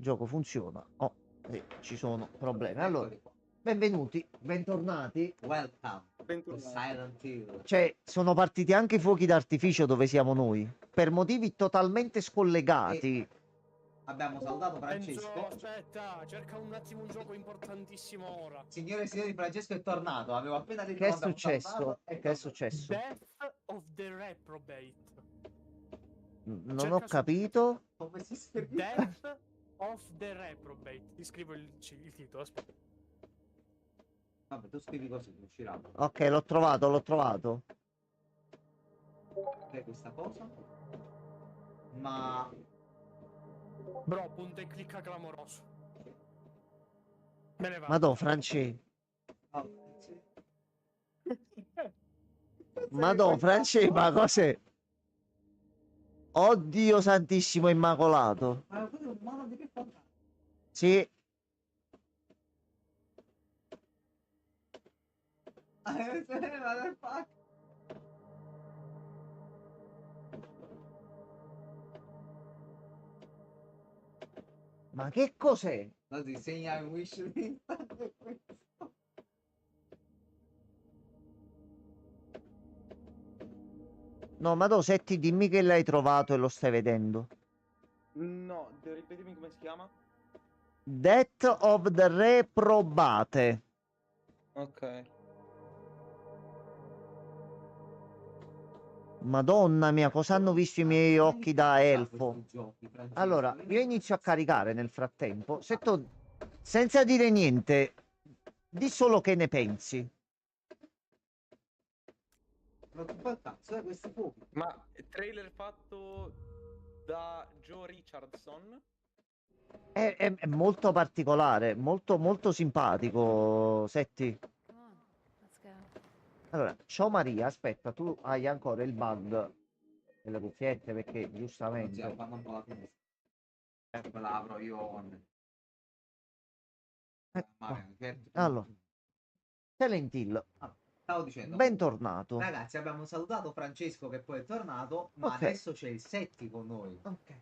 gioco funziona o ci sono problemi. Allora, benvenuti, bentornati. Welcome to Bentornati. Silent Hill. Cioè, sono partiti anche i fuochi d'artificio dove siamo noi, per motivi totalmente scollegati. Abbiamo salutato Enzo, Francesco. aspetta, cerca un attimo un gioco importantissimo ora. Signore e signori, Francesco è tornato. Avevo appena detto Che è che abbiamo successo? salutato, Che è tornato. successo? Death of the Reprobate. Non Cerca ho su- capito. Come si scrive? Death of the Reprobate. Ti scrivo il titolo, aspetta. Vabbè, tu scrivi così, uscirà. Ok, l'ho trovato, l'ho trovato. Che è questa cosa? Ma... Bro, punta e clicca clamoroso. Me ne vado. Madò, Francesco. oh, sì. Madò, Francesco, ma cos'è? Oddio Santissimo Immacolato. Ma quello è un mono di che fa? Sì, Motherfucker. ma che cos'è? No, si segna il wish list. No, Madò, Setti, dimmi che l'hai trovato e lo stai vedendo. No, ripetimi come si chiama? Death of the Reprobate. Ok. Madonna mia, cosa hanno visto i miei occhi da elfo? Allora, io inizio a caricare nel frattempo. Se tu, senza dire niente, di solo che ne pensi. Ma che fa cazzo è questi fuochi? Ma trailer fatto da Joe Richardson. È molto particolare, molto molto simpatico, Setti. Come on, let's go. Allora, ciao Maria, aspetta, tu hai ancora il bug delle cuffiette perché Zia, giustamente... fanno un po' la finestra. Quella apro io con... Qua. Allora, Silent Hill, Stavo dicendo, bentornato. ragazzi, abbiamo salutato Francesco che poi è tornato, ma Ok. adesso c'è il Setti con noi. Ok.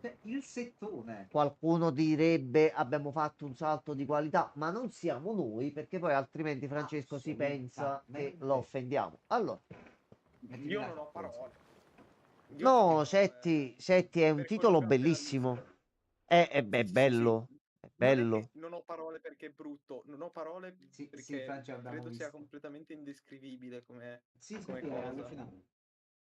Cioè, il settone. Qualcuno direbbe abbiamo fatto un salto di qualità, ma non siamo noi perché poi altrimenti Francesco si pensa che lo offendiamo. Allora, Io non ho parole. no, Setti è un titolo bellissimo. È bello, è bello. Non ho parole perché è brutto, non ho parole Sì, perché sì, Francia, abbiamo credo sia visto. completamente indescrivibile come Sì, come è cosa. allucinante.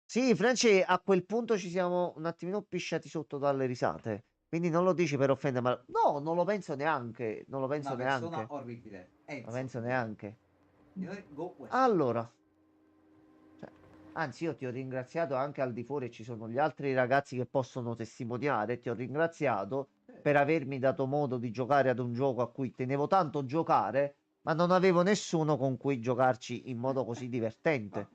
Sì, France, a quel punto ci siamo un attimino pisciati sotto dalle risate. Quindi non lo dici per offendere, ma no, non lo penso neanche. Non lo penso Una persona neanche. orribile. Non lo Enzo. penso neanche. E noi go West. Allora, cioè, anzi, io ti ho ringraziato anche al di fuori, ci sono gli altri ragazzi che possono testimoniare. Ti ho ringraziato per avermi dato modo di giocare ad un gioco a cui tenevo tanto giocare, ma non avevo nessuno con cui giocarci in modo così divertente.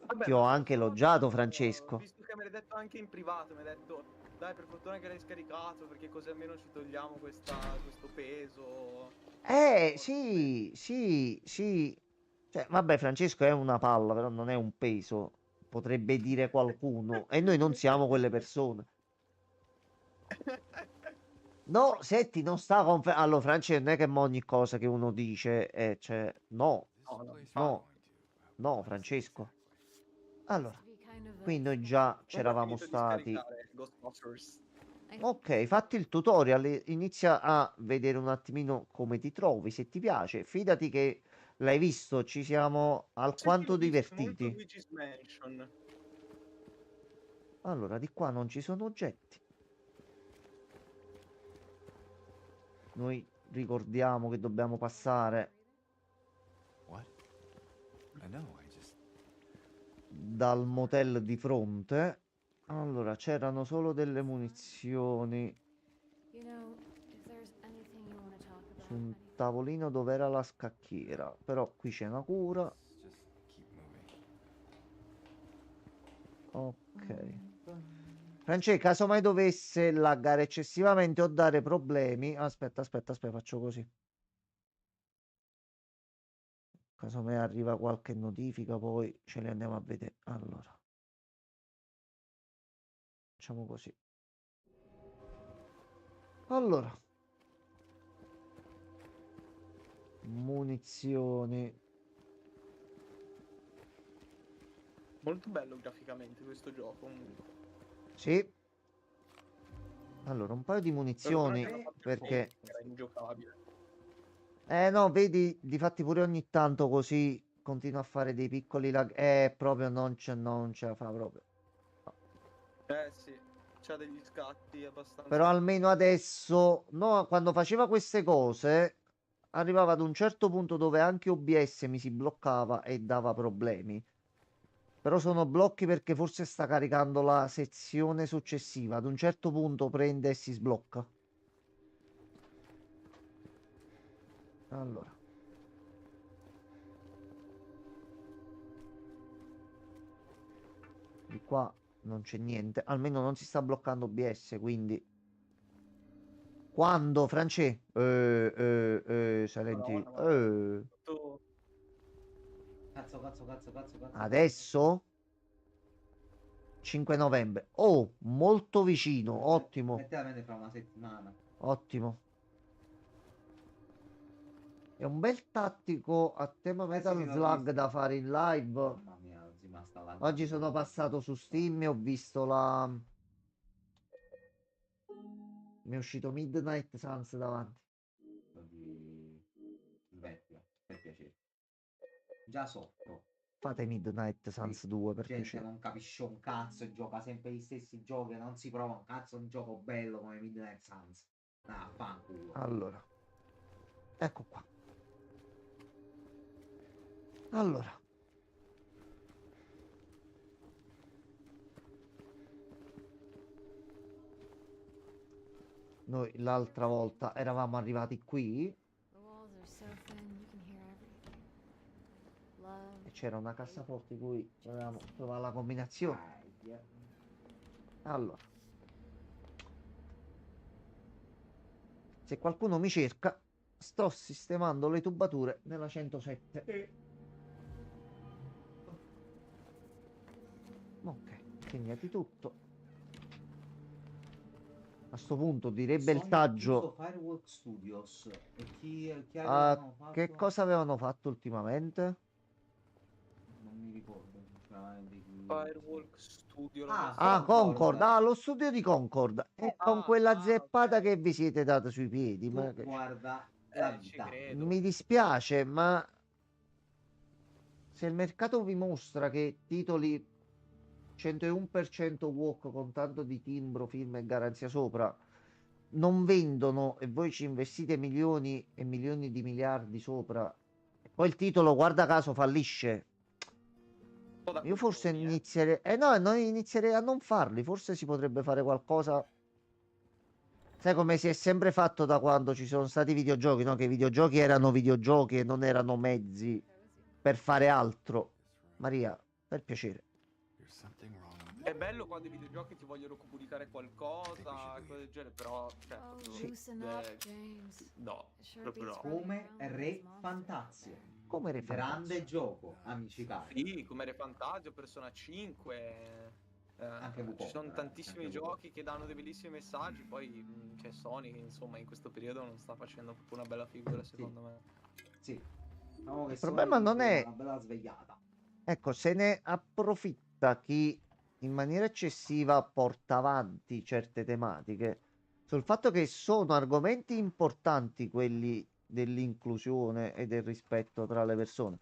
Vabbè, Ti ho ma anche l'altra elogiato, volta, Francesco. visto che me l'hai detto anche in privato, mi hai detto, dai, per fortuna che l'hai scaricato, perché così almeno ci togliamo questo peso. Sì, sì, sì. Cioè, vabbè, Francesco è una palla, però non è un peso, potrebbe dire qualcuno, e noi non siamo quelle persone. No, Setti non sta allora, Francesco, non è che mo ogni cosa che uno dice, cioè, no, No, no, no, no, Francesco. Allora, Used to be kind of qui a noi fun già place. comunque ho c'eravamo finito di stati. scaricare Ghostbusters. Ok, fatti il tutorial, inizia a vedere un attimino come ti trovi, se ti piace. Fidati che l'hai visto, ci siamo Sì, sì, alquanto l'ho visto, molto divertiti. Luigi's Mansion. Allora, di qua non ci sono oggetti. Noi ricordiamo che dobbiamo passare What? I know, I just... dal motel di fronte. Allora, c'erano solo delle munizioni You know, if there's anything you want to talk su about, un tavolino dove era la scacchiera. Però qui c'è una cura. Just keep moving. Ok. Francesca, casomai dovesse laggare eccessivamente o dare problemi. Aspetta, faccio così. Casomai arriva qualche notifica, poi ce le andiamo a vedere. Allora, facciamo così. Allora, munizioni. Molto bello graficamente questo gioco comunque. Sì. Allora, un paio di Per munizioni fortuna che hanno fatto il perché... fuoco, era ingiocabile. No, vedi, difatti pure ogni tanto così continua a fare dei piccoli lag. Proprio non ce la fa proprio. Sì, c'ha degli scatti abbastanza. Però almeno adesso, no, quando faceva queste cose, arrivava ad un certo punto dove anche OBS mi si bloccava e dava problemi. Però sono blocchi perché forse sta caricando la sezione successiva. Ad un certo punto prende e si sblocca. Allora. Di qua non c'è niente. Almeno non si sta bloccando OBS, quindi... Quando, Francesco? Silenti. Madonna, ma tutto- Cazzo. Adesso? 5 novembre. Oh, molto vicino. Ottimo. Letteralmente fra una settimana. Ottimo. È un bel tattico a tema Metal sì, l'ho Slug visto. da fare in live. Mamma mia, oggi mi sta laggando. Oggi sono passato su Steam e ho visto la... Mi è uscito Midnight Suns davanti. Il vecchio, per piacere. Già sotto. Fate Midnight Suns 2 per Gente piacere. non capisce un cazzo e gioca sempre gli stessi giochi e non si prova un cazzo un gioco bello come Midnight Suns. Ah, fanculo. Allora. Ecco qua. Allora. Noi l'altra volta eravamo arrivati qui The walls are so thin you can hear everything. Love. e c'era una cassaforte in cui dovevamo trovare la combinazione. Allora. Se qualcuno mi cerca, sto sistemando le tubature nella 107. Ok, segnati tutto. A sto punto direbbe il taggio. Firework Studios. E chi Ah, avevano che fatto? cosa avevano fatto ultimamente? Non mi ricordo sinceramente chi. Firewalk Studio. lo Ah, so. Ah, Concord. Concord. Ah, lo studio di Concord. E con quella zeppata ok. che vi siete date sui piedi. Ma Tu guarda la Ci vita. credo. mi dispiace, ma se il mercato vi mostra che titoli 101% walk con tanto di timbro, film e garanzia sopra non vendono e voi ci investite milioni e milioni di miliardi sopra, e poi il titolo, guarda caso, fallisce. Un po' da Io forse coglioni, inizierei... no, inizierei a non farli. Forse si potrebbe fare qualcosa... Sai come si è sempre fatto da quando ci sono stati i videogiochi, no? Che i videogiochi erano videogiochi e non erano mezzi per fare altro. Maria, per piacere. There's something wrong with È it. bello quando i videogiochi ti vogliono comunicare qualcosa, cose del genere, però... Cioè, Oh, proprio- loosen up, James. no, It sure proprio beats no. running Come around with Re those monsters. Fantazio. Come Re Grande Fantazio. gioco, amici cari. Sì, come Re Fantasio, Persona 5. Anche Wukong, ci sono anche tantissimi Wukong. giochi che danno dei bellissimi messaggi. Poi c'è Sony che insomma in questo periodo non sta facendo proprio una bella figura, secondo me. Sì. Diciamo che Il problema Sony non è... una bella svegliata. Ecco, se ne approfitta chi in maniera eccessiva porta avanti certe tematiche sul fatto che sono argomenti importanti quelli dell'inclusione e del rispetto tra le persone.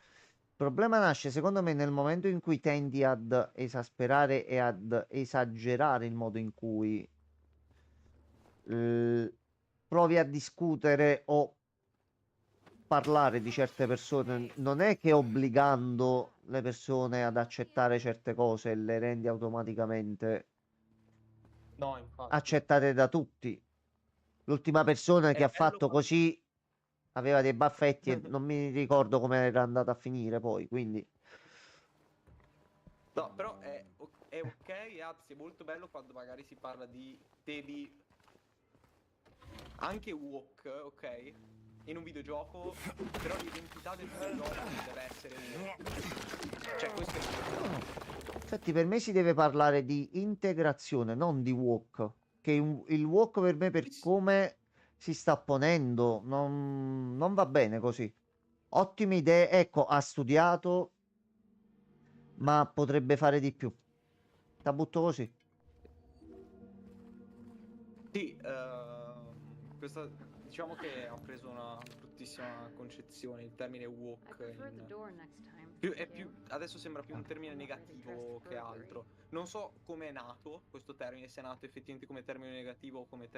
Il problema nasce, secondo me, nel momento in cui tendi ad esasperare e ad esagerare il modo in cui provi a discutere o parlare di certe persone. Non è che obbligando le persone ad accettare certe cose le rendi automaticamente No, infatti. accettate da tutti. L'ultima persona che È ha bello fatto quando- così aveva dei baffetti e non mi ricordo come era andata a finire poi, quindi No, però è ok, e anzi è molto bello quando magari si parla di temi anche woke, ok? In un videogioco, però l'identità del videogioco non deve essere woke. Cioè, questo è il infatti per me si deve parlare di integrazione, non di walk. che il walk per me, per Sì, sì. come si sta ponendo, non va bene così. Ottime idee, ecco, ha studiato, ma potrebbe fare di più. La butto così. Sì, questa diciamo che ha preso una bruttissima concezione il termine I walk prefer the in door next time. è Thank you. adesso sembra più un termine Otherwise I trust negativo che burglary. altro. Non so come è nato questo termine, se è nato effettivamente come termine negativo o come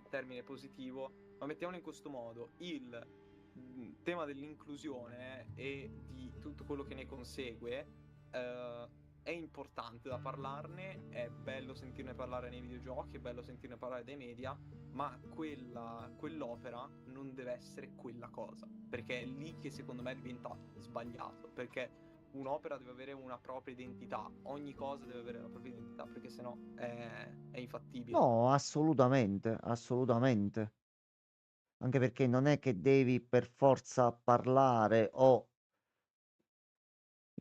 termine positivo, ma mettiamolo in questo modo. Il tema dell'inclusione e di tutto quello che ne consegue è importante da parlarne, è bello sentirne parlare nei videogiochi, è bello sentirne parlare dai media, ma quell'opera non deve essere quella cosa, perché è lì che secondo me diventa sbagliato, perché un'opera deve avere una propria identità, ogni cosa deve avere la propria identità, perché sennò è infattibile. No, assolutamente, assolutamente. Anche perché non è che devi per forza parlare o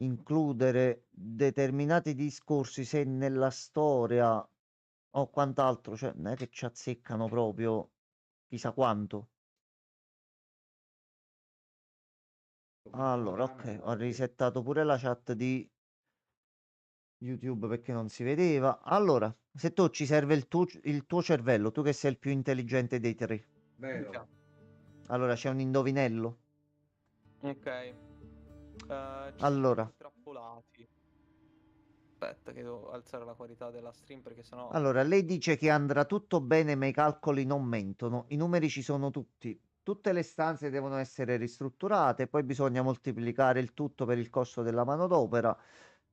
includere determinati discorsi se nella storia o quant'altro, cioè non è che ci azzeccano proprio chissà quanto. Cominciamo Allora, ok, veramente ho così. risettato pure la chat di YouTube perché non si vedeva. Allora, se tu ci serve il tuo cervello, tu che sei il più intelligente dei tre, Vero? allora c'è un indovinello. Ok, ci sentiamo Allora, intrappolati. Aspetta che devo alzare la qualità della stream perché sennò... allora, lei dice che andrà tutto bene, ma i calcoli non mentono. I numeri ci sono tutti. Tutte le stanze devono essere ristrutturate, poi bisogna moltiplicare il tutto per il costo della manodopera.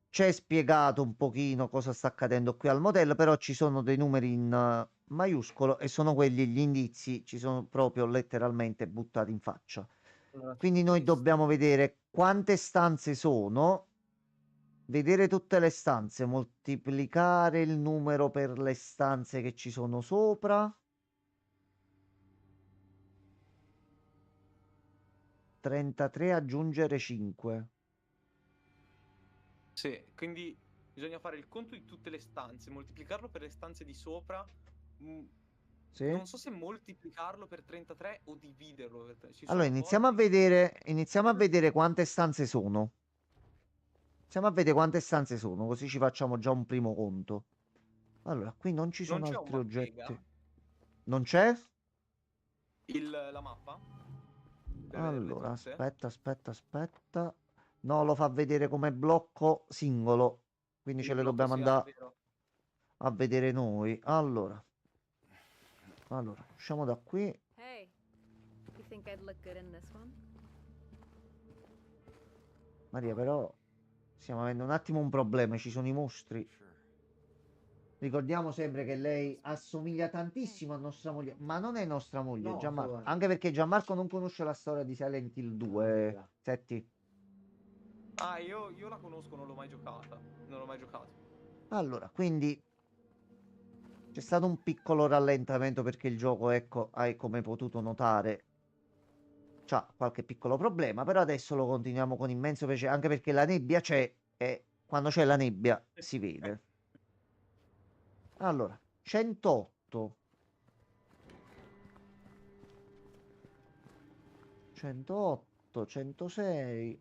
C'è spiegato un pochino cosa sta accadendo qui al modello, però ci sono dei numeri in maiuscolo e sono quelli gli indizi, ci sono proprio letteralmente buttati in faccia. Allora, Quindi tutte noi le dobbiamo stanze... vedere quante stanze sono, vedere tutte le stanze, moltiplicare il numero per le stanze che ci sono sopra. 33 aggiungere 5. Sì, quindi bisogna fare il conto di tutte le stanze, moltiplicarlo per le stanze di sopra. mm, Sì? Non so se moltiplicarlo per 33 o dividerlo per 33. Ci Allora sono iniziamo a volte in cui... vedere quante stanze sono. Iniziamo a vedere quante stanze sono, così ci facciamo già un primo conto. Allora, qui non ci Non sono c'è un altri mappega? oggetti. Non c'è? La mappa? Per vederle Allora, tutte? aspetta, aspetta, aspetta. No, lo fa vedere come blocco singolo. Quindi ce Quindi le blocco dobbiamo sì, ah, è andare vero. a vedere noi. Allora, usciamo da qui. Hey, you think I'd look good in this one? Maria, però stiamo avendo un attimo un problema. Ci sono i mostri. Sure. Ricordiamo sempre che lei assomiglia Hey, tantissimo a nostra moglie, ma non è nostra moglie, No, Gianmarco. Anche assolutamente. perché Gianmarco non conosce la storia di Silent Hill No, 2. raga. Setti. Ah, io la conosco, non l'ho mai giocata. Non l'ho mai giocato. Allora, quindi c'è stato un piccolo rallentamento perché il gioco, ecco, hai come potuto notare, c'ha qualche piccolo problema, però adesso lo continuiamo con immenso piacere, anche perché la nebbia c'è e quando c'è la nebbia si vede. Allora, 108, 108, 106.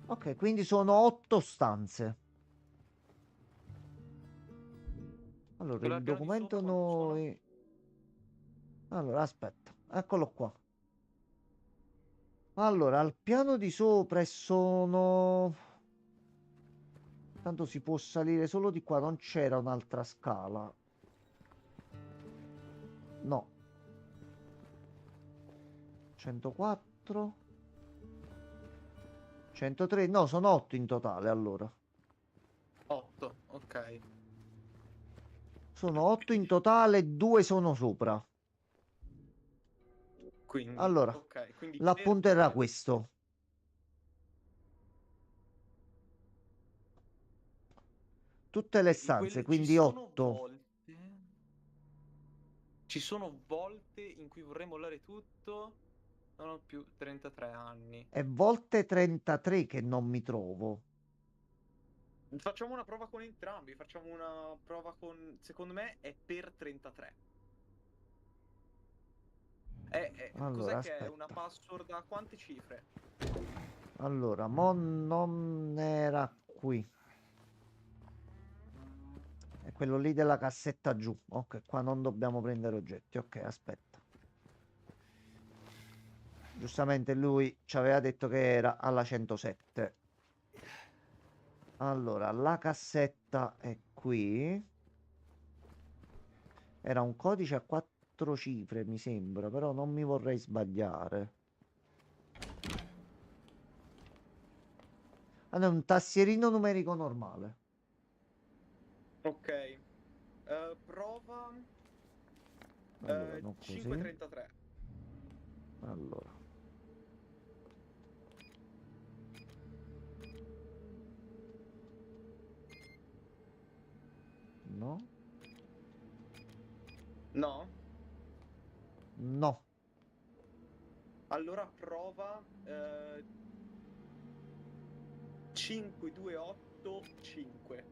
Ok, quindi sono 8 stanze. Allora, Quella il al piano di documento sopra quanto sono? noi... Allora, aspetta, eccolo qua. Allora, al piano di sopra e sono... Tanto si può salire solo di qua, non c'era un'altra scala. No. 104. 103. No, sono 8 in totale allora. 8, ok. Sono 8 in totale, 2 sono sopra. Quindi, Allora, ok, quindi per l'appunto era dire... questo. Tutte le stanze, Ci quindi sono 8. volte... Ci sono volte in cui vorrei mollare tutto, non ho più 33 anni. E volte 33 che non mi trovo. Facciamo una prova con entrambi, facciamo una prova con... Secondo me è per 33. Allora, Cos'è che è? Una aspetta. password a quante cifre? Allora, mo non era qui. È quello lì della cassetta giù. Ok, qua non dobbiamo prendere oggetti. Ok, aspetta. Giustamente lui ci aveva detto che era alla 107. Allora, la cassetta è qui. Era un codice a 4 cifre, mi sembra, però non mi vorrei sbagliare. Allora, è un tastierino numerico normale. Ok. Prova Allora, non così. 533. Allora. No? No? No. Allora prova 5285.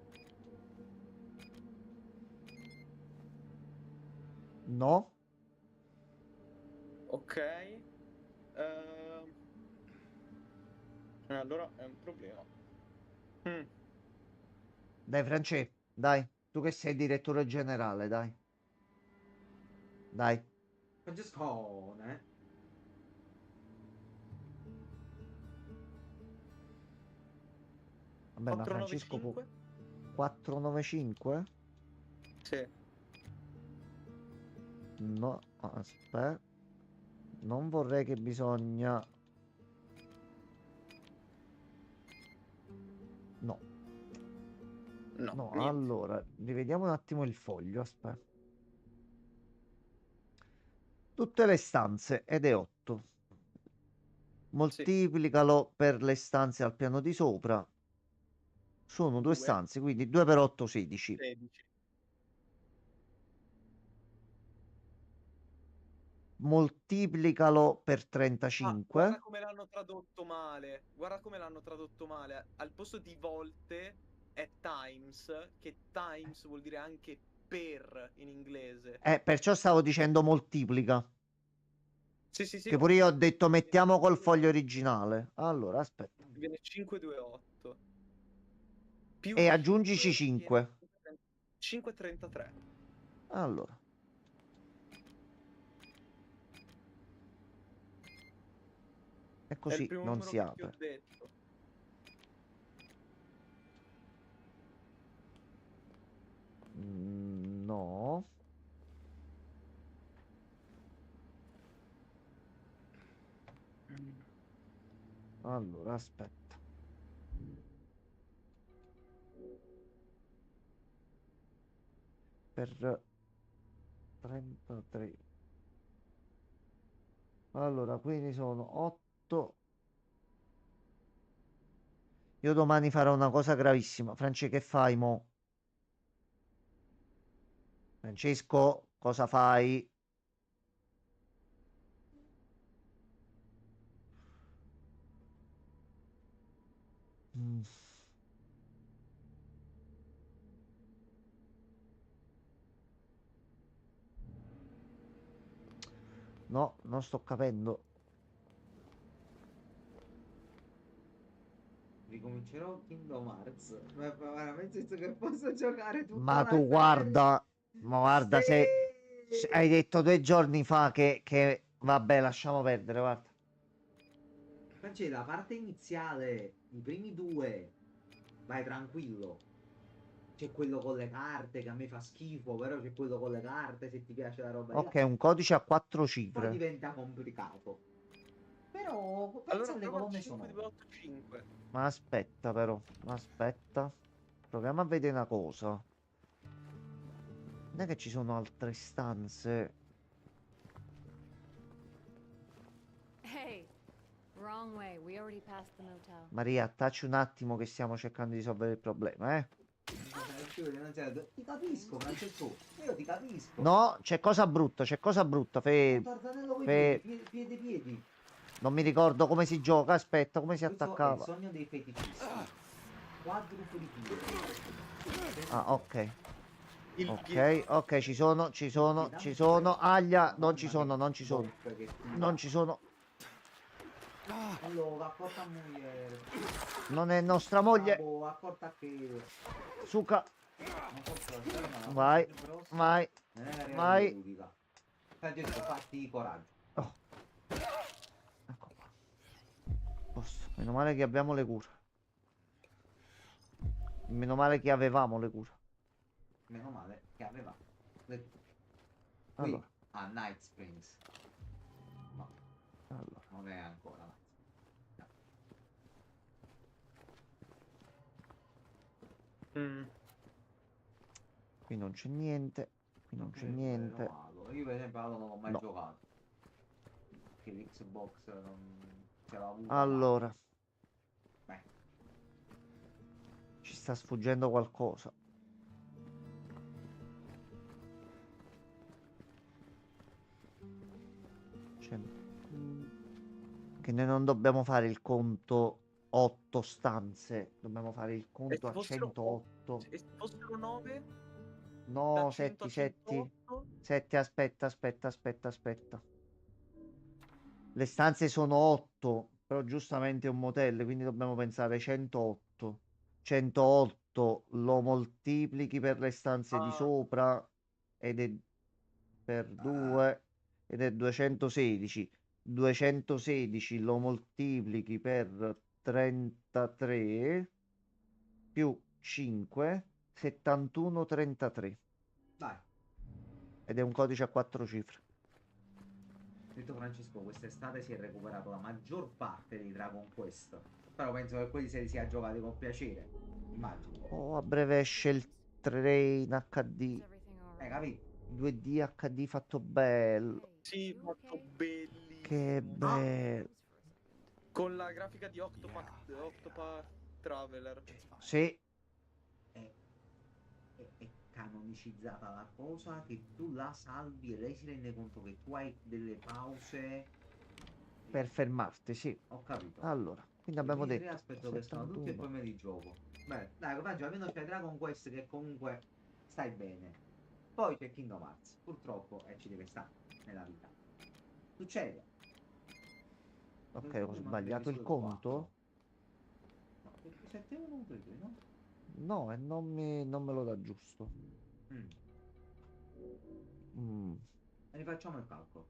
No. Ok. Allora è un problema. Mm. Dai, France, dai. Tu che sei direttore generale, dai. Dai. Francescone. Vabbè, ma Francesco può... 495? 495? Sì. No, aspetta. Non vorrei che bisogna... No, No, no, niente. allora, rivediamo un attimo il foglio, aspetta. Tutte le stanze, ed è 8. Sì. Moltiplicalo per le stanze al piano di sopra. Sono 2 2, stanze, quindi 2 per 8, 16. 16. Moltiplicalo per Ah, guarda 35. come l'hanno tradotto male. Guarda come l'hanno tradotto male. Al posto di volte è times, che times vuol dire anche per in inglese. Perciò stavo dicendo moltiplica. Sì, sì, sì, Che ho pure io ho capito. detto mettiamo col foglio originale. Allora, aspetta. Viene 528. Più E 5 aggiungici viene 5. 533. Allora. E È il così primo non numero si che ti ho apre. detto. No. Allora, aspetta. Per 33. Allora, quindi sono 8. Io domani farò una cosa gravissima. Francesco, che fai mo? Francesco, cosa fai? Mm, No, non sto capendo. Ricomincerò Kingdom Hearts. Ma veramente senso che posso giocare tutta Ma la tu serie. guarda, ma guarda, se hai Sì! detto 2 giorni fa che vabbè, lasciamo perdere, guarda. C'è la parte iniziale, i primi due, vai tranquillo. C'è quello con le carte che a me fa schifo, però c'è quello con le carte se ti piace la roba lì. Ok, un codice a 4 Poi cifre. diventa complicato. Però pensa Allora alle prova colonne sonore. 5285. Ma aspetta però, aspetta. Proviamo a vedere una cosa. Non è che ci sono altre stanze. Hey, wrong way. We already passed the motel. Maria, taci un attimo che stiamo cercando di risolvere il problema, eh. Ti capisco, Francesco. Io ti capisco. No, c'è cosa brutta, c'è cosa brutta. Tartanello coi piedi, Non mi ricordo come si gioca. Aspetta, come si Questo è il attaccava. sogno dei feticisti. quadruplo di più. Ah, ok. Il Ok, ok, ci sono, Aglia, non ci sono, non ci sono. Non ci sono. Allora, accorta a moglie. Non è nostra moglie. Boh, accorta che. Suca. Non posso lasciare Vai, vai, non è la reale vai. ludica. Stai detto, fatti coraggio. Oh. Ecco qua. Posto. Meno male che abbiamo le cure. Meno male che avevamo le cure. Meno male che aveva. Qui Allora, a Night Springs. No, allora. non è ancora. No. Mm. Qui non c'è niente. Qui non c'è niente. Io per esempio Halo non l'ho mai No. giocato. Perché l'Xbox non ce l'ha avuta. Allora, Beh, ci sta sfuggendo qualcosa. C'è- Che noi non dobbiamo fare il conto 8 stanze, dobbiamo fare il E conto se a fossero 108. E se fossero 9? No, Da 100 a 7. 108? 7, aspetta. Le stanze sono 8, però giustamente è un motel, quindi dobbiamo pensare 108. 108 lo moltiplichi per le stanze di Ah, sopra ed è per 2 ed è 216. 216 lo moltiplichi per 33 più 5, 71, 33. dai. Ed è un codice a 4 cifre. Detto Francesco, quest'estate si è recuperato la maggior parte di Dragon Quest. Però penso che quelli se li sia giocati con piacere. Immagino. Oh, a breve esce il 3 in Is HD. everything alright? Capito? 2D HD fatto bello. sì, You molto okay? Che bellissimo. bello. Con la grafica di Octopath Traveler. Sì, È canonicizzata la cosa che tu la salvi e lei si rende conto che tu hai delle pause. per fermarti, sì. Ho capito. Allora, quindi I abbiamo primi tre detto aspetto che escono tutti e 71. poi me li gioco. Beh, dai, Coraggio, almeno c'è Dragon Quest che comunque stai bene. Poi c'è Kingdom Hearts, purtroppo, e ci deve stare nella vita. Succede. Ok, ho Manca sbagliato il l'episodio conto? 4. No, 7 1 no? No, e non me lo dà giusto. Mm. Mm, Rifacciamo il calcolo.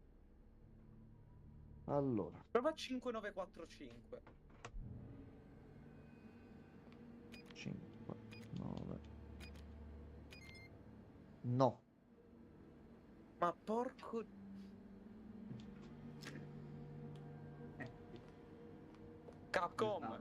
Allora, Prova 5945. 5, 9. No, Ma porco. Capcom,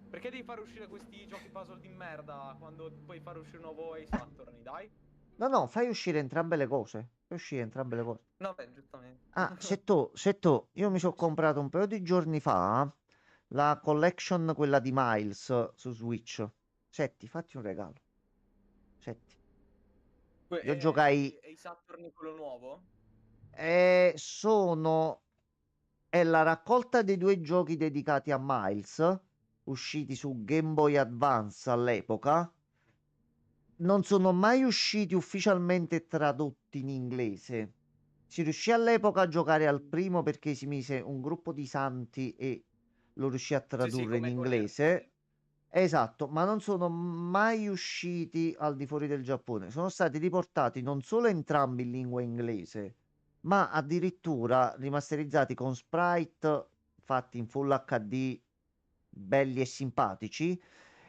perché devi fare uscire questi giochi puzzle di merda quando puoi fare uscire un nuovo Ace Attorney, dai? no, fai uscire entrambe le cose. Fai uscire entrambe le cose. Vabbè, giustamente. Ah, se tu, io mi sono comprato un paio di giorni fa la collection, quella di Miles su Switch. Senti, fatti un regalo. Senti, io giocai. Ace Attorney quello nuovo? Sono. È la raccolta dei due giochi dedicati a Miles, usciti su Game Boy Advance all'epoca. Non sono mai usciti ufficialmente tradotti in inglese. Si riuscì all'epoca a giocare al primo perché si mise un gruppo di santi e lo riuscì a Sì, tradurre in come con gli inglese. anime. Esatto, ma non sono mai usciti al di fuori del Giappone. Sono stati riportati non solo entrambi in lingua inglese, ma addirittura rimasterizzati con sprite fatti in Full HD, belli e simpatici.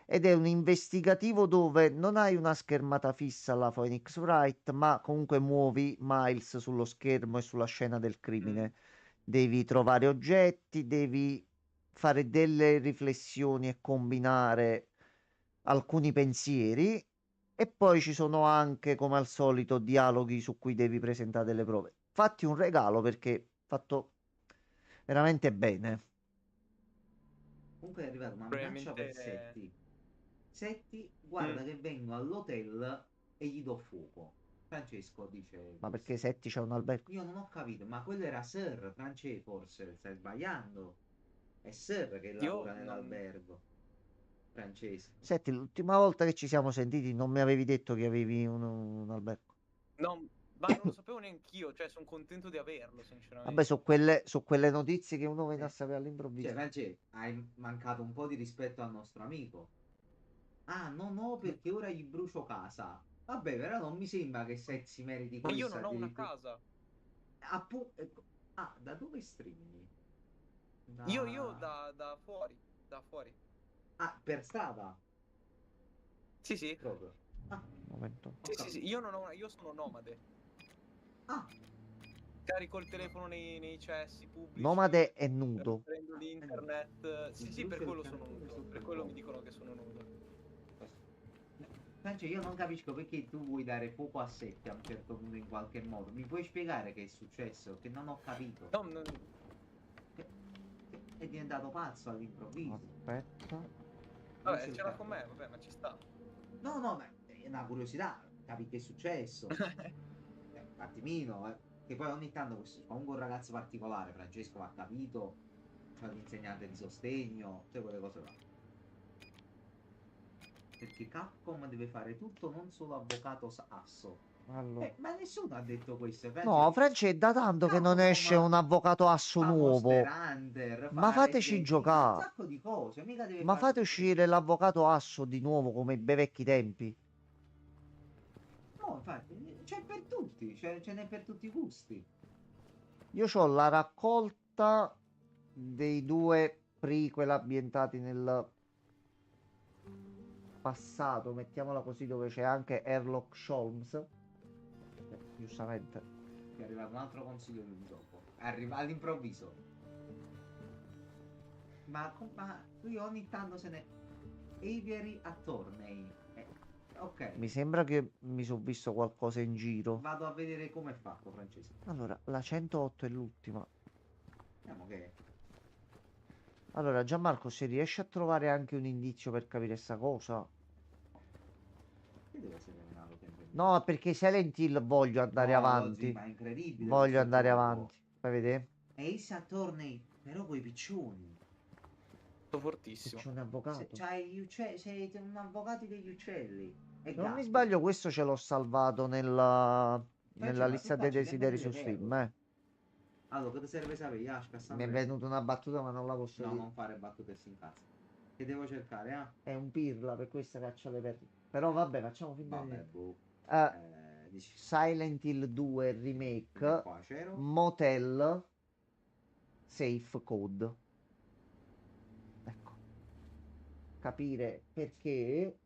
Ed è un investigativo dove non hai una schermata fissa alla Phoenix Wright, ma comunque muovi Miles sullo schermo e sulla scena del Mm. crimine. Devi trovare oggetti, devi fare delle riflessioni e combinare alcuni pensieri. E poi ci sono anche, come al solito, dialoghi su cui devi presentare delle prove. Fatti un regalo perché è fatto veramente bene. Comunque è arrivata una minaccia per Probabilmente. Setti. Setti, guarda Mm. che vengo all'hotel e gli do fuoco. Francesco dice Ma questo. perché Setti c'è un albergo? Io non ho capito, ma quello era Sir, Francesco, forse stai sbagliando. È Sir che Io lavora non. nell'albergo. Francesco. Senti, l'ultima volta che ci siamo sentiti non mi avevi detto che avevi un albergo. No, ma non lo sapevo neanch'io, cioè sono contento di averlo, Vabbè, sinceramente. su quelle notizie che uno viene a sapere Cioè, all'improvviso. Francesco, hai mancato un po' di rispetto al nostro amico. Ah, no, perché ora gli brucio casa. Vabbè, però non mi sembra che se si meriti Ma io questo non ho una addirittura. casa. Ecco. Ah, da dove streami? Io Da... da fuori, da fuori. Ah, per strada, Sì, sì, proprio. Ah, Un momento. ho sì, sì, sì, capito. io non ho io sono nomade. Ah, Carico il telefono nei cessi pubblici, Nomade e nudo. prendo l'internet. il Sì, sì, per brucio del quello sono cannone nudo. sotto Per il quello mi ponte. dicono che sono nudo. Francesco, io non capisco perché tu vuoi dare fuoco a sette a un certo punto in qualche modo. Mi puoi spiegare che è successo? Che non ho capito. No, Che è diventato pazzo all'improvviso. Aspetta. vabbè, Brucio il ce l'ha con cannone. me, vabbè, ma ci sta. No, ma è una curiosità, capi che è successo. Un attimino, che poi ogni tanto questo, comunque un ragazzo particolare, Francesco l'ha capito, c'è l'insegnante di sostegno, tutte quelle cose là. Perché Capcom deve fare tutto, non solo avvocato asso. Allora. Ma nessuno ha detto questo, No, Francesco. Francia, è da tanto che non esce Capcom un avvocato asso fa Monster nuovo. Hunter, Ma fa fateci Resident Evil, fa un giocare. sacco di cose, mica deve Ma fare fate tutto questo. uscire l'avvocato asso di nuovo come i bei vecchi tempi. No, infatti, c'è per tutti, ce n'è per tutti i gusti. Io ho la raccolta dei due prequel ambientati nel passato, mettiamola così, dove c'è anche Sherlock Holmes. Giustamente. Ti è arrivato un altro consiglio di un gioco. Arriva all'improvviso. Ma lui ogni tanto se ne... Aviary Attorney. Ok, Mi sembra che mi sono visto qualcosa in giro. vado a vedere come è fatto, Francesco. Allora, la 108 è l'ultima. Vediamo che... Allora, Gianmarco, se riesci a trovare anche un indizio per capire sta cosa. Che deve essere venato sempre lì? No, perché Silent Hill voglio andare No, lo zii, avanti. ma è incredibile Voglio questo andare gioco. avanti. Fai vedere? Ace Attorney, però coi piccioni. Sto Se fortissimo. c'è un avvocato. C'hai gli uccelli, sei un avvocato degli uccelli. E Se non mi gatti. sbaglio, questo ce l'ho salvato nella Ma tu lista dei facci sempre desideri delle su Steam, perle. Allora, che ti serve sapere? Yashka, Mi è Sandra. venuta una battuta, ma non la posso No, dire. non fare battute in cazzo. Che devo cercare, ah? È un pirla, per questa caccia le perle. Però vabbè, facciamo finta di Vabbè, niente. boh. Eh, Dici, Silent Hill 2 fino a Remake, qua c'ero. Motel, Safe Code. Ecco, capire perché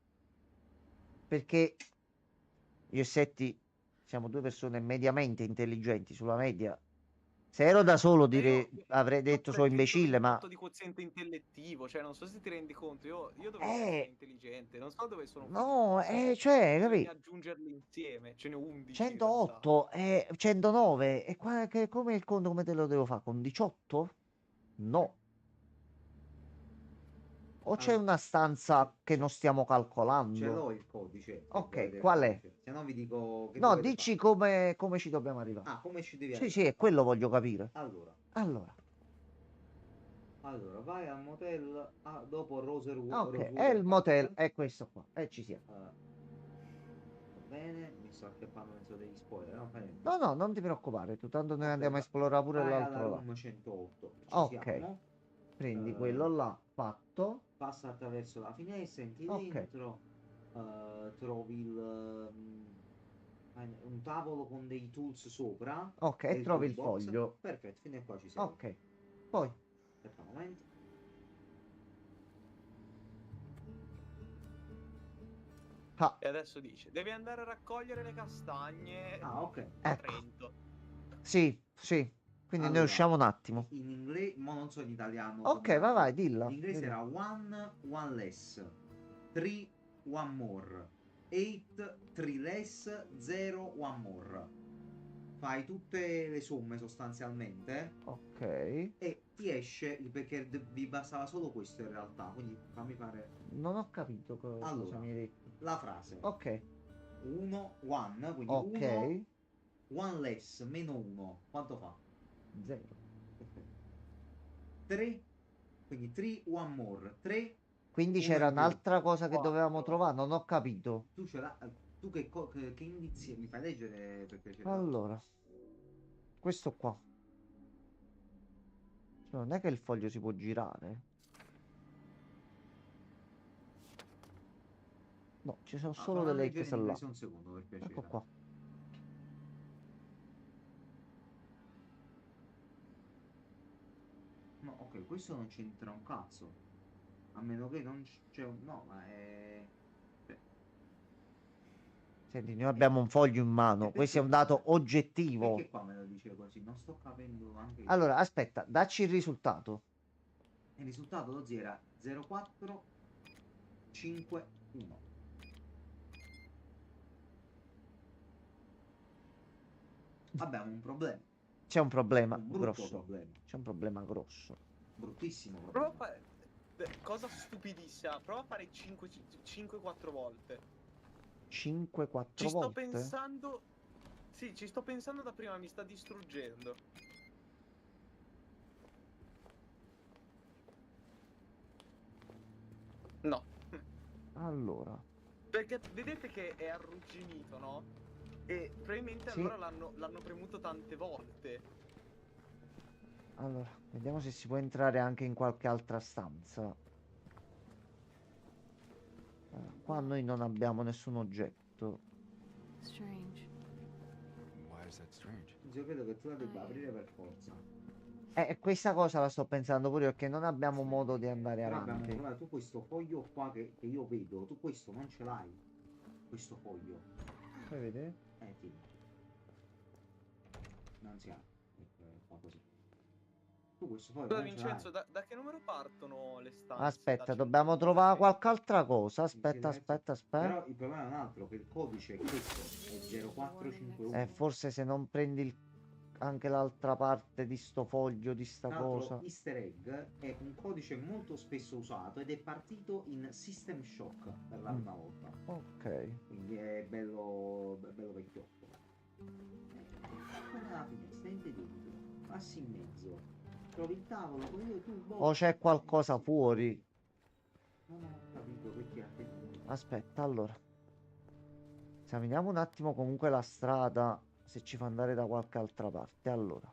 io e Setti siamo due persone mediamente intelligenti sulla media. Se ero da solo avrei Io detto sono pretendo imbecille, ma 28 di quoziente intellettivo, cioè non so se ti rendi conto, io dovrei essere eh intelligente, non so dove sono no, finito. cioè, Bisogna capì? aggiungerli insieme, ce ne ho 11 in realtà. 108 e 109 e qua come il conto come te lo devo fare con 18? No. O c'è Allora, una stanza che non stiamo ce calcolando? l'ho il codice che Ok, dovete qual è? raggiungere. Se no vi dico che No, dovete fare. dici come ci dobbiamo arrivare. Ah, come ci devi Sì, sì, arrivare? è quello voglio capire. Allora, Allora, vai al motel dopo ok, è Rosewater il motel, Castle. è questo qua, e ci siamo. Va bene, mi sto acchiappando mezzo degli spoiler, non fa niente. No, no, non ti preoccupare, tu tanto noi Ok, andiamo a esplorare pure vai alla l'altro là. room 108, ci Ok, siamo. prendi quello Eh, là, fatto. passa attraverso la finestra, entri Ok, dentro, trovi un tavolo con dei tools sopra ok, e e il trovi il toolbox. foglio. Perfetto, fino a qua ci sei. Ok, poi. Aspetta un momento. Ah, E adesso dice, devi andare a raccogliere le castagne Ah, ok. a ecco. Trento. Sì, sì. Quindi noi Allora, usciamo un attimo. in inglese, ma non so in italiano Ok, come vai, altro. dilla. In inglese era one less, 3 one more, 8 3 less, 0 one more. Fai tutte le somme sostanzialmente Ok. e ti esce perché vi bastava solo questo in realtà. Quindi fammi fare Non ho capito cosa allora mi hai detto. la frase Ok, 1 one, quindi ok. 1 one less meno 1 quanto fa? 0. Perfetto. 3, quindi 3 one more, 3 Quindi Uno c'era in più. un'altra cosa che dovevamo Quattro. trovare, non ho capito. Tu ce l'ha. Tu che indizi? Mi fai leggere per piacere? Allora, questo qua. Cioè, non è che il foglio si può girare? No, ci sono solo Fammelo delle leggere X in là. inglese un secondo per piacere. Ecco qua. No, ok, questo non c'entra un cazzo. A meno che non c'è un. No, ma è. Cioè, Senti, noi abbiamo un foglio in mano. e Questo è un perché dato qua- oggettivo. Perché qua me lo dice così? Non sto capendo anche io. Allora, aspetta, dacci il risultato. Il risultato lo zio era 0451. Abbiamo un problema. C'è un problema Un brutto grosso. problema. C'è un problema grosso. Bruttissimo Prova a problema. fare. Cosa stupidissima. Prova a fare 5-4 volte. 5-4 Ci sto volte? pensando. Sì, ci sto pensando da prima, mi sta distruggendo. No. Allora, Perché vedete che è arrugginito, no? E probabilmente Sì. allora l'hanno premuto tante volte. allora, vediamo se si può entrare anche in qualche altra stanza. Qua noi non abbiamo nessun oggetto. Strange. Why is that strange? Io credo che tu la debba aprire per forza. Questa cosa la sto pensando pure io, perché non abbiamo modo di andare Però abbiamo avanti. trovato tu questo foglio qua che io vedo. Tu questo non ce l'hai. Questo foglio. Fai vedere? Sì. Non si ha. Fa così. Tu questo foglio Scusa non ce Vincenzo, l'hai. da che numero partono le stanze? Aspetta, Da dobbiamo 102? trovare qualche altra cosa. In Aspetta, silenzio. aspetta, aspetta. Però il problema è un altro, che il codice è questo, è 0451. Forse se non prendi anche l'altra parte di sto foglio, di sta Tra l'altro, cosa. Easter egg è un codice molto spesso usato ed è partito in System Shock per la prima volta. Ok. Quindi è bello vecchiotto. Come la finestra, in debito, passi in mezzo, trovi il tavolo, poi io tu. O c'è qualcosa fuori. Non ho capito perché ha tenuto. Aspetta, allora. Esaminiamo un attimo comunque la strada, se ci fa andare da qualche altra parte. Allora,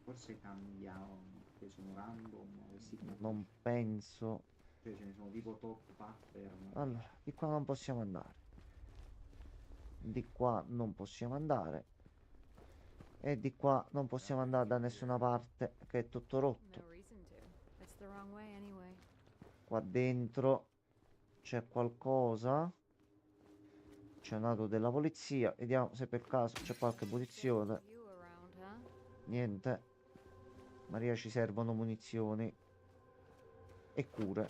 Forse cambiano, che sono random, questi non penso. cioè ce ne sono tipo top pattern. Allora, di qua non possiamo andare. Di qua non possiamo andare. E di qua non possiamo andare da nessuna parte, che è tutto rotto. No reason to. It's the wrong way anyway. Qua dentro c'è qualcosa. C'è un auto della polizia. Vediamo se per caso c'è qualche munizione. You around, huh? Niente. Maria, ci servono munizioni e cure.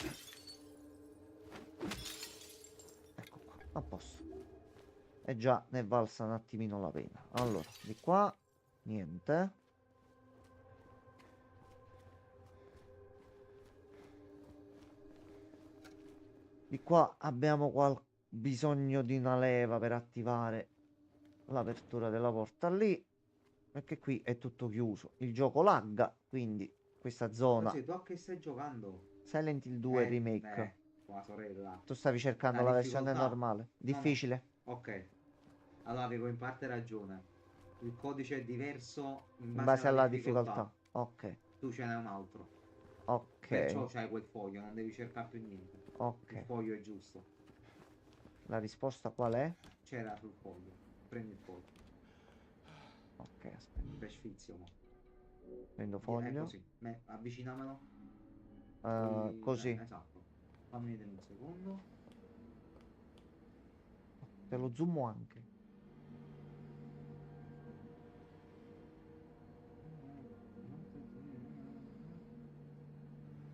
Ecco qua, a posto. E già ne è valsa un attimino la pena. Allora, di qua niente. Di qua abbiamo bisogno di una leva per attivare l'apertura della porta lì. Perché qui è tutto chiuso. Il gioco lagga, quindi questa zona. Così, tu a che stai giocando? Silent Hill 2 Remake. Tua sorella. Tu stavi cercando La la versione difficoltà. normale. No, Difficile. Ok. Allora avevo in parte ragione. Il codice è diverso In base alla difficoltà. Ok. Tu ce n'è un altro. Ok. Perciò c'hai quel foglio, non devi cercare più niente. Il Ok. foglio è giusto. La risposta qual è? C'era sul foglio. Prendi il foglio. Ok, aspetta. Per sfizio, mo. Prendo È foglio. così. Avvicinamelo. Così. Esatto. Fammi vedere un secondo. Te lo zoomo anche.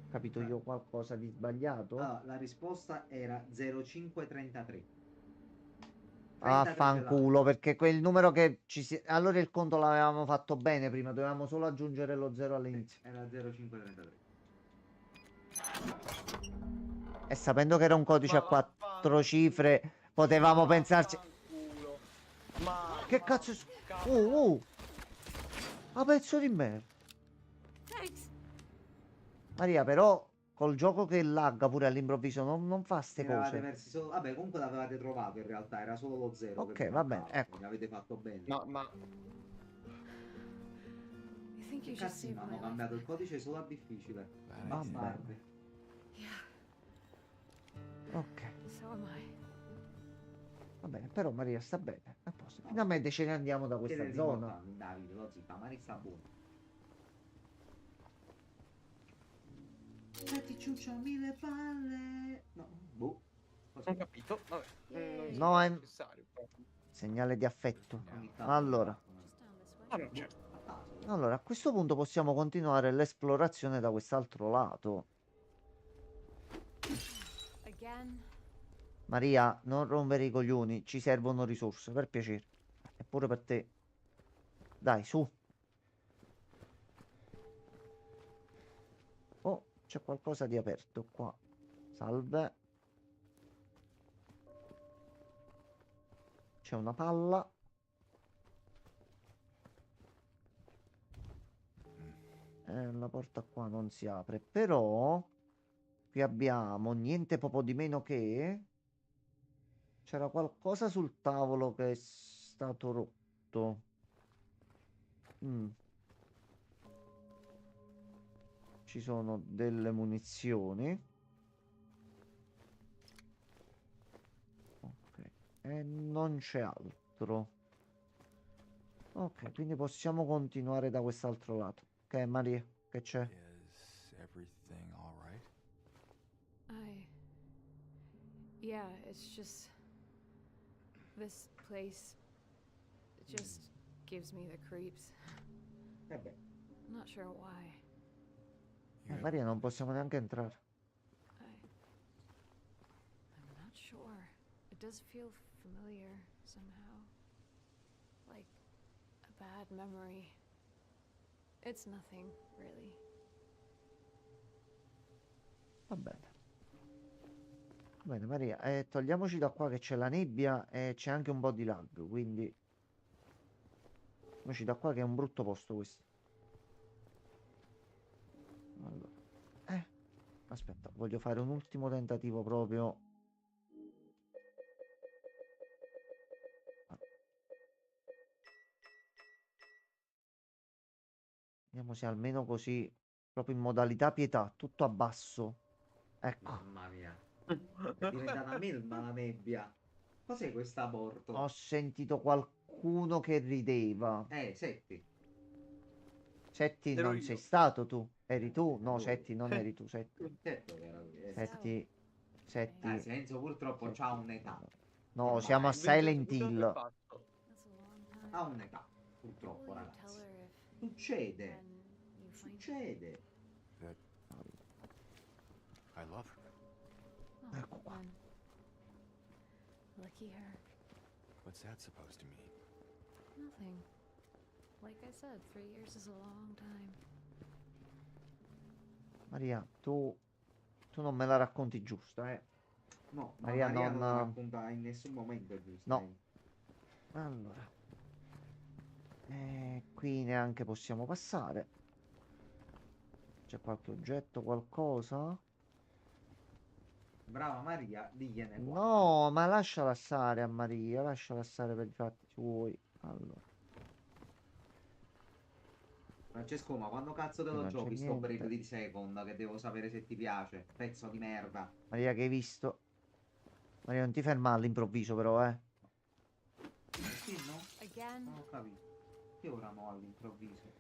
Capito io qualcosa di sbagliato? Allora, la risposta era 0533. Ah, 33 fanculo, perché quel numero che ci si... Allora il conto l'avevamo fatto bene prima, dovevamo solo aggiungere lo 0 all'inizio. Era 0533. E sapendo che era un codice Ma a 4 vaffanculo. cifre, potevamo pensarci... Vaffanculo. Ma Che cazzo... cavolo. Ma pezzo di merda. Thanks. Maria, però col gioco che lagga pure all'improvviso non fa ste Eravate cose. persi solo... Vabbè, comunque l'avevate trovato in realtà, era solo lo zero Ok, che vi va bene, mancava, ecco. quindi avete fatto bene. Ma You think Che you just cazzino, saved my hanno life? cambiato il codice solo a difficile. Bad Va idea. Bastardi. Yeah, Ok, so am I. va bene, però Maria sta bene. A posto. No. Finalmente ce ne andiamo da questa Chiedete zona. importante, Davide, lo zitta, Mari sta buono. Metti ciuccio a mille palle. No, boh. Cosa? non capito, vabbè. Non so No, se è necessario. Però. segnale di affetto. Ogni tanto Allora. lo fanno. Just down this way. Ah, no, certo. A caso. Allora, a questo punto possiamo continuare l'esplorazione da quest'altro lato. Again. Maria, non rompere i coglioni, ci servono risorse, per piacere. Eppure per te. Dai, su. Oh, c'è qualcosa di aperto qua. Salve. C'è una palla. La porta qua non si apre, però qui abbiamo niente poco di meno che c'era qualcosa sul tavolo che è stato rotto. Mm. Ci sono delle munizioni. Ok, e non c'è altro. Ok, quindi possiamo continuare da quest'altro lato. Ok, Maria, che c'è? Is everything all right? Yeah, it's just. This place. It just gives me the creeps. Eh beh, I'm not sure why. Maria, non possiamo neanche entrare. I'm not sure. It does feel familiar somehow. Like a bad memory. It's nothing, really. Va bene. Va bene, Maria, togliamoci da qua che c'è la nebbia e c'è anche un po' di lag, quindi togliamoci da qua che è un brutto posto questo. Allora. Aspetta, voglio fare un ultimo tentativo proprio. Vediamo se almeno così, proprio in modalità pietà, tutto a basso. Ecco, mamma mia. È diventata melma la nebbia. Cos'è questo aborto? ho sentito qualcuno che rideva. Setti. Setti, Ero non io. sei stato tu? Eri tu? No, Lui. Setti, non eri tu, Setti. Certo che era lui. Setti, Setti. Senso purtroppo c'ha un'età. No, siamo a Vincenzo, Silent cosa Hill. hai fatto? That's a long time. Ha un'età, What purtroppo, will you tell ragazzi. her if Succede. when you find her? Succede. That I love her. Oh, Ecco qua. then. Lucky her. What's that supposed to mean? Nothing. Like I said, 3 years is a long time. Maria, tu non me la racconti giusta, eh? No, ma Maria, Maria non- non la racconta in nessun momento, giustamente. Allora. Qui neanche possiamo passare. C'è qualche oggetto, qualcosa? Brava Maria, digliene qua. No, ma lasciala stare a Maria, lasciala stare per i fatti suoi. Allora, Francesco, ma quando cazzo te qui lo non c'è giochi sto niente. Bravely Second che devo sapere se ti piace? Pezzo di merda. Maria, che hai visto? Maria, non ti ferma all'improvviso, però, eh. Sì, no? Again? Non ho capito. Che ora no all'improvviso?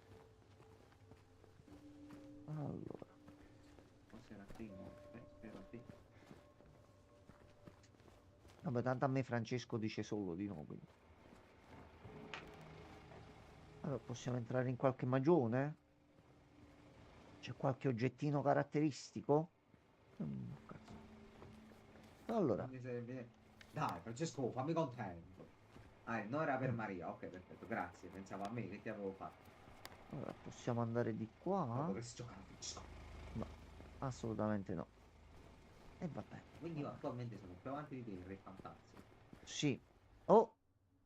Allora, Cos'era prima? Spero sì. vabbè, tanto a me Francesco dice solo di no, quindi. Allora, possiamo entrare in qualche magione? C'è qualche oggettino caratteristico? Cazzo. Allora, Non mi serve- Dai, Francesco, fammi contento. No, era per Maria. Ok, perfetto, grazie. Pensavo a me che ti avevo fatto. allora, possiamo andare di Ma qua? potresti giocare a Francesco. No, assolutamente no. E vabbè. Quindi io attualmente sono più avanti di te in Re Fantasio. Sì. Oh,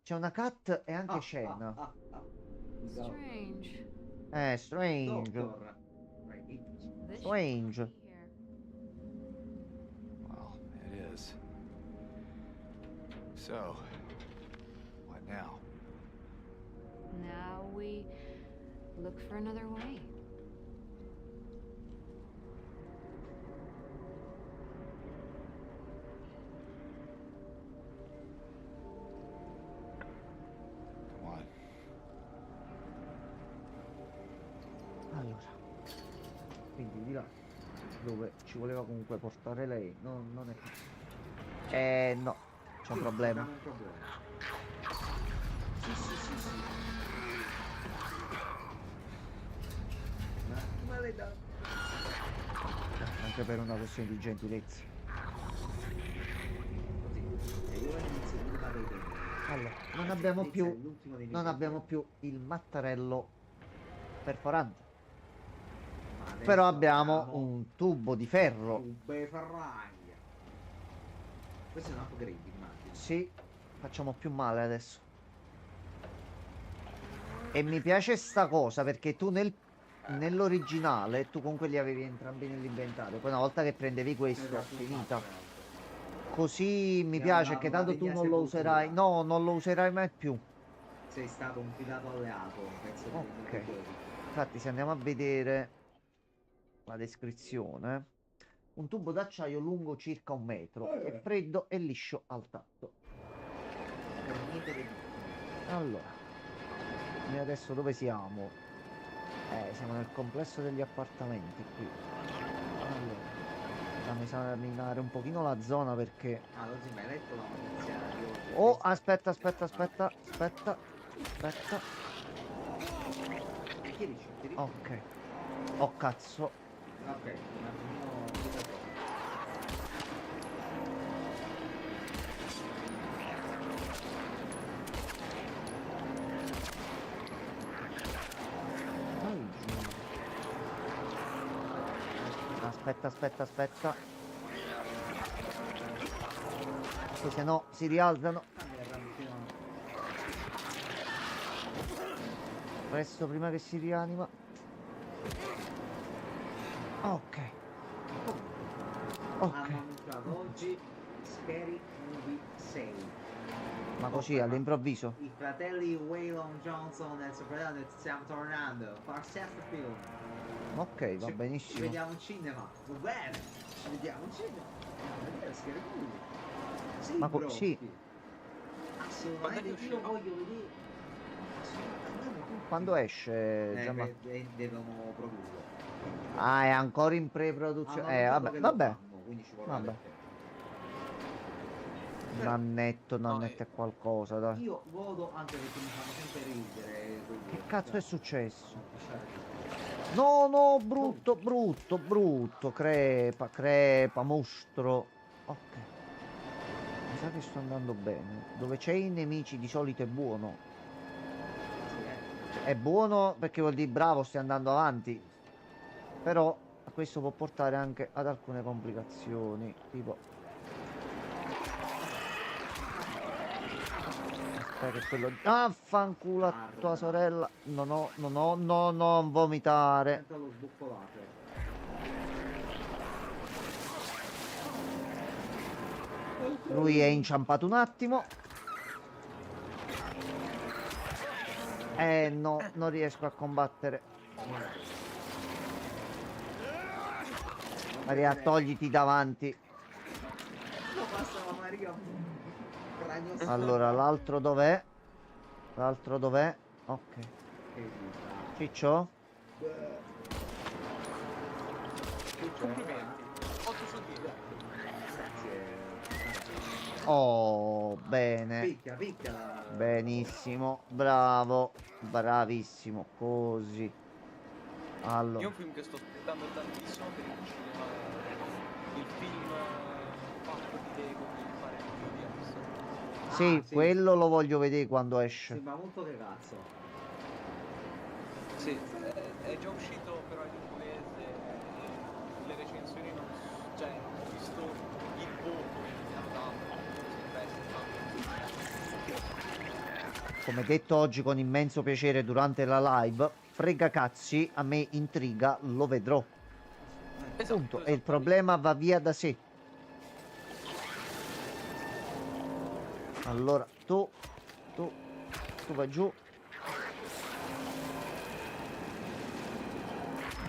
c'è una cat e anche scena. Strange. Strange. Doctor. Right. This should Strange. not be here. is. So, what now? Now we look for another way. Come on. Allora, quindi di là dove ci voleva comunque portare lei, non è qui. No, c'è un problema. Abbiamo un problema. Sì. Ma le dà. Anche per una questione di gentilezza. Così. E io inizio prima dei tempi. Allora, non abbiamo Inizia più, l'ultimo dei miei non tempi. abbiamo più il mattarello perforante. Ma adesso Però abbiamo un tubo di ferro. Tube ferraglia. Questo è un upgrade, immagino. Sì, facciamo più male adesso. E mi piace sta cosa perché tu nell'originale tu comunque li avevi entrambi nell'inventario. Poi una volta che prendevi questo, Esatto, finita. esatto. Così mi Ti piace hanno che dato tanto una tu degna non lo sepoltura. userai. No, non lo userai mai più. Sei stato un fidato alleato, un pezzo di Ok. giochi. Infatti, se andiamo a vedere la descrizione, un tubo d'acciaio lungo circa 1 metro, è freddo e liscio al tatto. Per niente di Allora, noi adesso dove siamo? Siamo nel complesso degli appartamenti qui. Allora, fammi esaminare un pochino la zona perché... Ah, non si è mai letto la notizia di oggi? Oh, aspetta. Chi dice? Chi dice? Ok. Oh, cazzo. Ok, un attimino. Ai, giù. Aspetta. Che se no si rialzano. Presto prima che si rianima. Ok. Hanno Ok. annunciato oggi Scary Movie 6. Ma così all'improvviso. I fratelli Waylon Johnson e il suo fratello stiamo tornando. Far sesto film. Ok, va Ci benissimo. vediamo in cinema. Va bene. Ci vediamo in cinema. A vedere Scary Movie. Sì, Ma bro. sì. Assolutamente io uscirà? voglio vedere. Assolutamente andiamo tutti. Quando esce, Gianma? Devono produrlo. Ah, è ancora in pre-produzione. Hanno annunciato Vabbè, che lo vabbè. fanno, quindi ci vorrà Vabbè. del tempo. Nannetto No, è qualcosa, dai. Io godo anche perché mi fanno sempre ridere quei Che due, cazzo è cioè, successo? fanno passare ridere. No, brutto. Crepa, mostro. Ok. Mi sa che sto andando bene. Dove c'è i nemici di solito è buono. Sì, Cioè, è buono perché vuol dire bravo, stai andando avanti. Però questo può portare anche ad alcune complicazioni. Tipo... Aspetta che quello... Affanculo a tua sorella. No, non vomitare. Sento lo sbuccolate. Lui è inciampato un attimo. No, non riesco a combattere. Maria, togliti davanti. Lo passa la Maria. Cranio Allora, l'altro dov'è? L'altro dov'è? Ok. Che vita. Ciccio? Complimenti. 8 su 10. Grazie. Oh, bene. Picchia la... Benissimo. Bravo. Bravissimo. Così. Io Allora. un film che sto aspettando tantissimo per il cinema è il film fatto di Lego di fare Williams. Sì, sì. quello lo voglio vedere quando esce. Sembra molto che cazzo. Sì, è già uscito però in inglese, le recensioni non... cioè, ho visto il voto che mi hanno dato, sembra essere Come detto oggi con immenso piacere durante la live, frega cazzi, a me intriga, lo vedrò. Esatto, Punto. E il problema va via da sé. Allora, tu vai giù.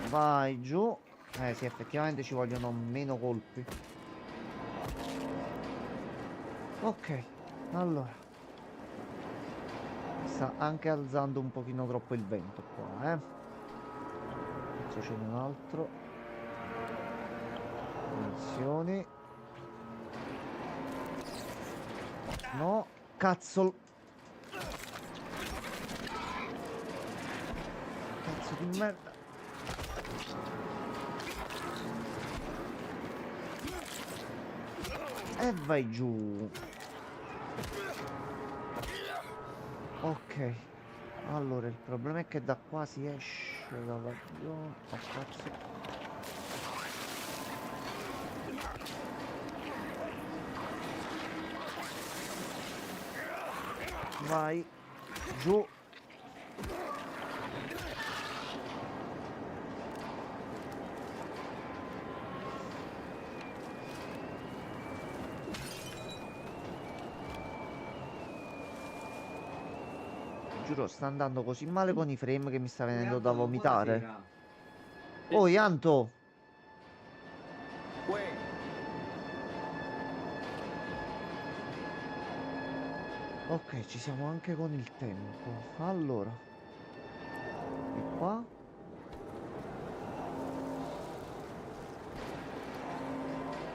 Vai giù. Sì, effettivamente ci vogliono meno colpi. Ok, allora. Sta anche alzando un pochino troppo il vento qua, Adesso c'è un altro. Munizioni. No, cazzo. Cazzo di merda. E vai giù. Ok. Allora, il problema è che da qua si esce dalla zona. Oh, cazzo. Vai. Giù. Giuro, sta andando così male con i frame che mi sta venendo da Antonio, vomitare. buonasera. Oh, Ianto. Uè, Ok, ci siamo anche con il tempo. Allora. Di qua.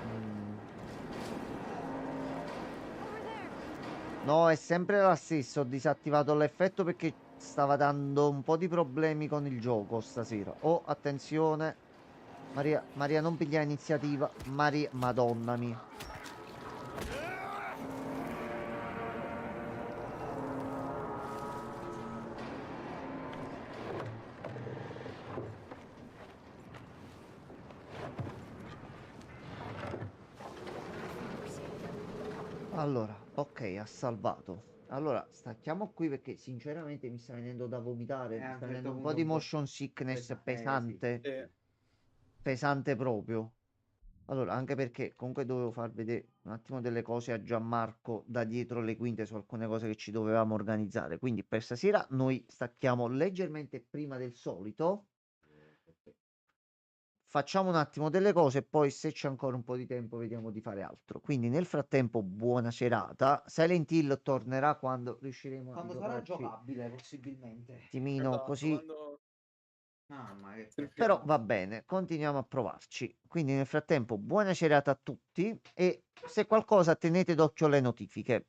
Mm. No, è sempre la stessa. Ho disattivato l'effetto perché stava dando un po' di problemi con il gioco stasera. Oh, attenzione. Maria, non piglia iniziativa. Maria, Madonna mia. Allora, ok, ha salvato. Allora, stacchiamo qui perché sinceramente mi sta venendo da vomitare. A Mi un sta certo venendo un po' punto di un po' motion sickness sì. pesante. sì. Pesante proprio. Allora, anche perché comunque dovevo far vedere un attimo delle cose a Gianmarco da dietro le quinte su alcune cose che ci dovevamo organizzare. Quindi per stasera noi stacchiamo leggermente prima del solito. Facciamo un attimo delle cose e poi se c'è ancora un po' di tempo vediamo di fare altro. Quindi nel frattempo buona serata. Silent Hill tornerà quando riusciremo a Quando sarà giocarci un giocabile, possibilmente. attimino Esatto, così. quando Mamma che Però cerchiamo. va bene, continuiamo a provarci. Quindi nel frattempo buona serata a tutti e se qualcosa tenete d'occhio le notifiche.